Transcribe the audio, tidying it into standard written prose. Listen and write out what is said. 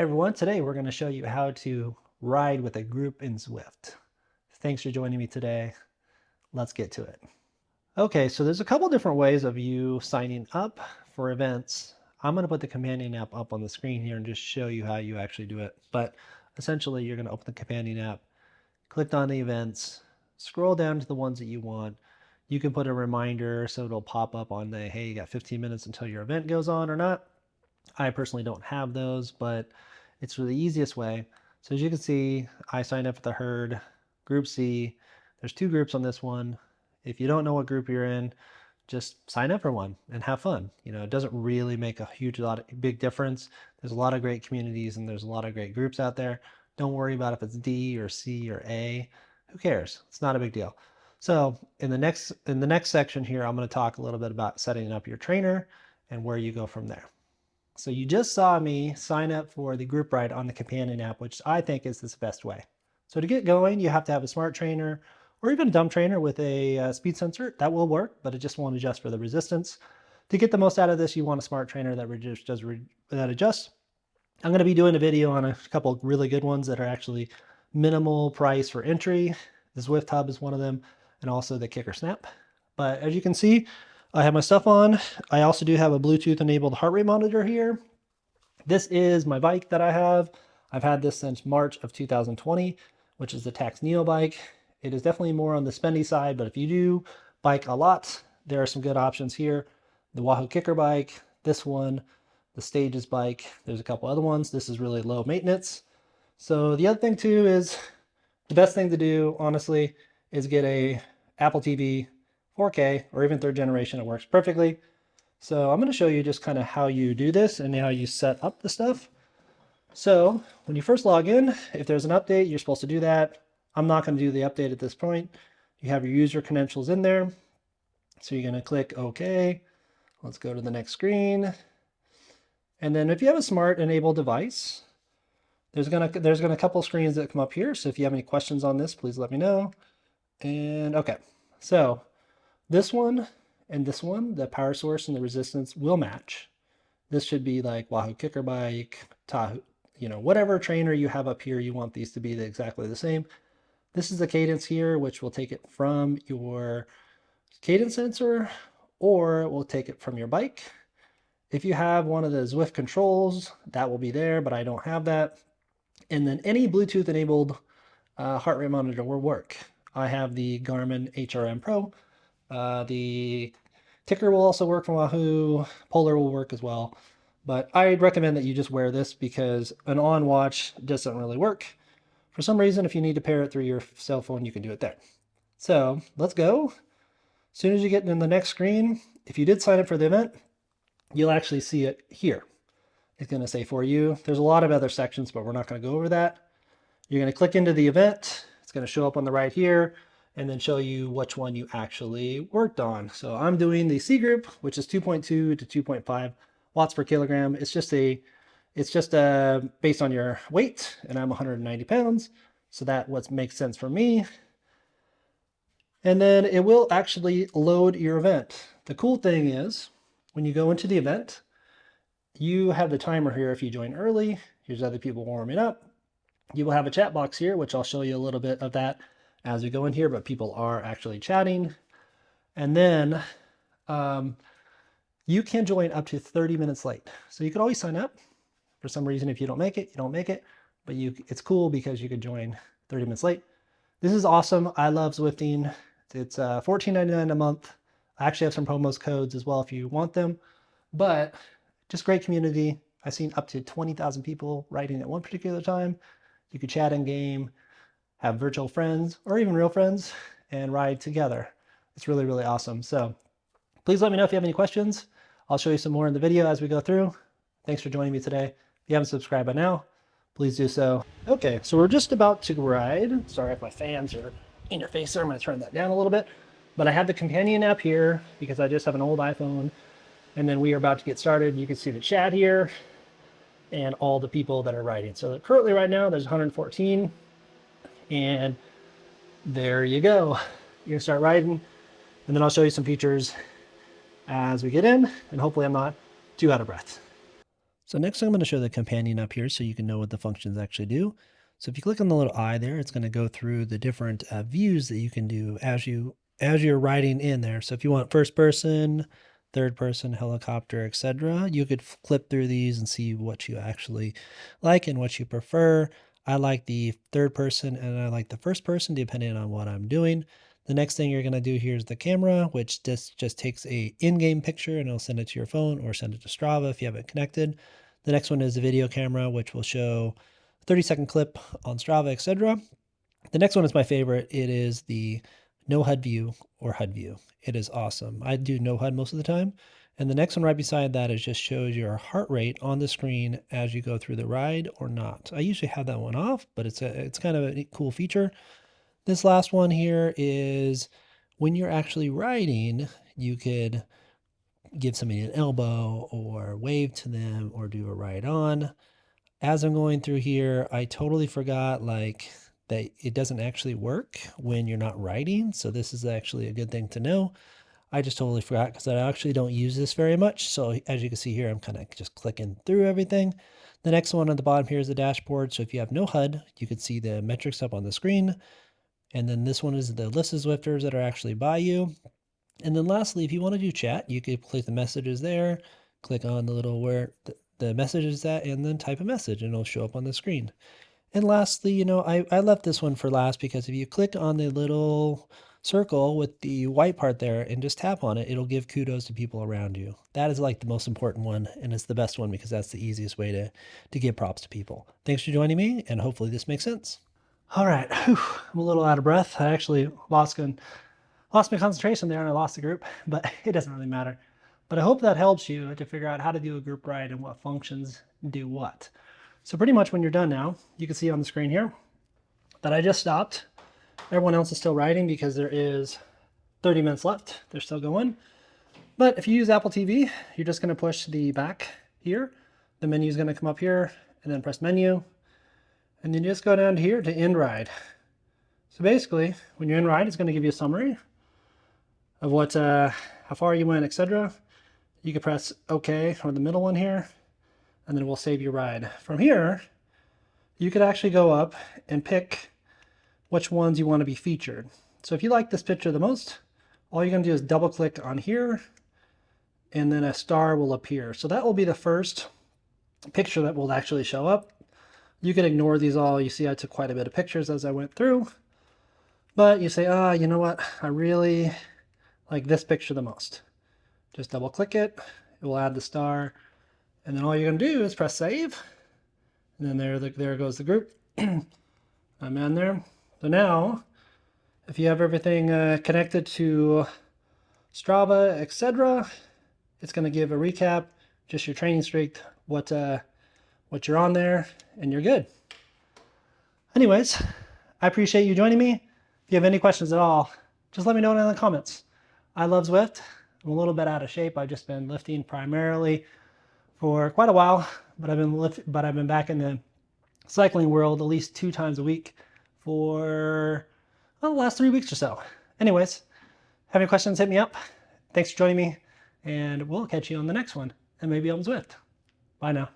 Hi everyone, today we're going to show you how to ride with a group in Zwift. Thanks for joining me today. Let's get to it. Okay, so there's a couple different ways of you signing up for events. I'm going to put the companion app up on the screen here and just show you how you actually do it. But essentially, you're going to open the companion app, click on the events, scroll down to the ones that you want. You can put a reminder so it'll pop up on the, hey, you got 15 minutes until your event goes on or not. I personally don't have those, but it's the easiest way. So as you can see, I signed up for the herd, group C. There's two groups on this one. If you don't know what group you're in, just sign up for one and have fun. You know, it doesn't really make a big difference. There's a lot of great communities and there's a lot of great groups out there. Don't worry about if it's D or C or A. Who cares? It's not a big deal. So in the next section here, I'm going to talk a little bit about setting up your trainer and where you go from there. So you just saw me sign up for the group ride on the companion app, which I think is the best way. So to get going, you have to have a smart trainer or even a dumb trainer with a speed sensor. That will work, but it just won't adjust for the resistance. To get the most out of this, you want a smart trainer that adjusts. I'm going to be doing a video on a couple of really good ones that are actually minimal price for entry. The Zwift Hub is one of them, and also the Kicker Snap. But as you can see, I have my stuff on. I also do have a Bluetooth enabled heart rate monitor here. This is my bike that I have. I've had this since March of 2020, which is the Tax Neo bike. It is definitely more on the spendy side, but if you do bike a lot, there are some good options here. The Wahoo Kicker bike, this one, the Stages bike. There's a couple other ones. This is really low maintenance. So the other thing too is the best thing to do, honestly, is get a Apple TV 4K or even third generation. It works perfectly. So I'm going to show you just kind of how you do this and how you set up the stuff. So when you first log in, if there's an update, you're supposed to do that. I'm not going to do the update at this point. You have your user credentials in there. So you're going to click OK. Let's go to the next screen. And then if you have a smart enabled device, there's gonna a couple screens that come up here. So if you have any questions on this, please let me know. And okay, so this one and this one, the power source and the resistance will match. This should be like Wahoo Kicker bike, Tahoe, whatever trainer you have up here, you want these to be exactly the same. This is the cadence here, which will take it from your cadence sensor, or we'll take it from your bike. If you have one of the Zwift controls, that will be there, but I don't have that. And then any Bluetooth enabled heart rate monitor will work. I have the Garmin HRM Pro. The Ticker will also work from Wahoo. Polar will work as well. But I'd recommend that you just wear this because an on watch doesn't really work. For some reason, if you need to pair it through your cell phone, you can do it there. So let's go. As soon as you get in the next screen, if you did sign up for the event, you'll actually see it here. It's going to say for you. There's a lot of other sections, but we're not going to go over that. You're going to click into the event. It's going to show up on the right here and then show you which one you actually worked on. So I'm doing the C group, which is 2.2 to 2.5 watts per kilogram. It's just based on your weight, and I'm 190 pounds. So that what makes sense for me. And then it will actually load your event. The cool thing is when you go into the event, you have the timer here. If you join early, here's other people warming up. You will have a chat box here, which I'll show you a little bit of that as we go in here, but people are actually chatting. And then you can join up to 30 minutes late. So you could always sign up. For some reason, if you don't make it, you don't make it. But it's cool because you could join 30 minutes late. This is awesome. I love Zwifting. It's $14.99 a month. I actually have some promos codes as well if you want them. But just great community. I've seen up to 20,000 people riding at one particular time. You could chat in game, have virtual friends or even real friends and ride together. It's really, really awesome. So please let me know if you have any questions. I'll show you some more in the video as we go through. Thanks for joining me today. If you haven't subscribed by now, please do so. Okay, so we're just about to ride. Sorry if my fans are in your face there. I'm going to turn that down a little bit. But I have the companion app here because I just have an old iPhone. And then we are about to get started. You can see the chat here and all the people that are riding. So currently right now there's 114 and there you go. You can start riding and then I'll show you some features as we get in and hopefully I'm not too out of breath. So next I'm going to show the companion up here so you can know what the functions actually do. So if you click on the little eye there, it's going to go through the different views that you can do as you're riding in there. So if you want first person, third person, helicopter, etc., you could flip through these and see what you actually like and what you prefer. I like the third person and I like the first person depending on what I'm doing. The next thing you're going to do here is the camera, which just takes a in-game picture and it'll send it to your phone or send it to Strava if you have it connected. The next one is the video camera, which will show a 30-second clip on Strava, etc. The next one is my favorite. It is the no HUD view or HUD view. It is awesome. I do no HUD most of the time. And the next one right beside that is just shows your heart rate on the screen as you go through the ride or not. I usually have that one off, but it's kind of a cool feature. This last one here is when you're actually riding, you could give somebody an elbow or wave to them or do a ride on. As I'm going through here, I totally forgot like that it doesn't actually work when you're not riding. So this is actually a good thing to know. I just totally forgot because I actually don't use this very much. So as you can see here, I'm kind of just clicking through everything. The next one at the bottom here is the dashboard. So if you have no HUD, you can see the metrics up on the screen. And then this one is the list of Zwifters that are actually by you. And then lastly, if you want to do chat, you could click the messages there, click on the little where the message is at, and then type a message and it'll show up on the screen. And lastly, you know, I left this one for last because if you click on the little circle with the white part there and just tap on it, it'll give kudos to people around you. That is like the most important one, and it's the best one because that's the easiest way to give props to people. Thanks for joining me, and hopefully this makes sense. All right, whew, I'm a little out of breath. I actually lost my concentration there and I lost the group, but it doesn't really matter. But I hope that helps you to figure out how to do a group ride and what functions do what. So pretty much when you're done now, you can see on the screen here that I just stopped. Everyone else is still riding because there is 30 minutes left. They're still going. But if you use Apple TV, you're just going to push the back here. The menu is going to come up here and then press menu. And then you just go down to here to end ride. So basically, when you're in ride, it's going to give you a summary of what, how far you went, etc. You can press OK or the middle one here, and then it will save your ride. From here, you could actually go up and pick which ones you want to be featured. So if you like this picture the most, all you're going to do is double click on here, and then a star will appear. So that will be the first picture that will actually show up. You can ignore these all. You see I took quite a bit of pictures as I went through. But you say, you know what? I really like this picture the most. Just double click it. It will add the star. And then all you're going to do is press save. And then there goes the group. I'm in there. So now, if you have everything connected to Strava, etc., it's going to give a recap, just your training streak, what you're on there, and you're good. Anyways, I appreciate you joining me. If you have any questions at all, just let me know in the comments. I love Zwift. I'm a little bit out of shape. I've just been lifting primarily for quite a while, but I've been back in the cycling world at least 2 times a week for the last 3 weeks or so. Anyways, have any questions, hit me up. Thanks for joining me, and we'll catch you on the next one, and maybe on Zwift. Bye now.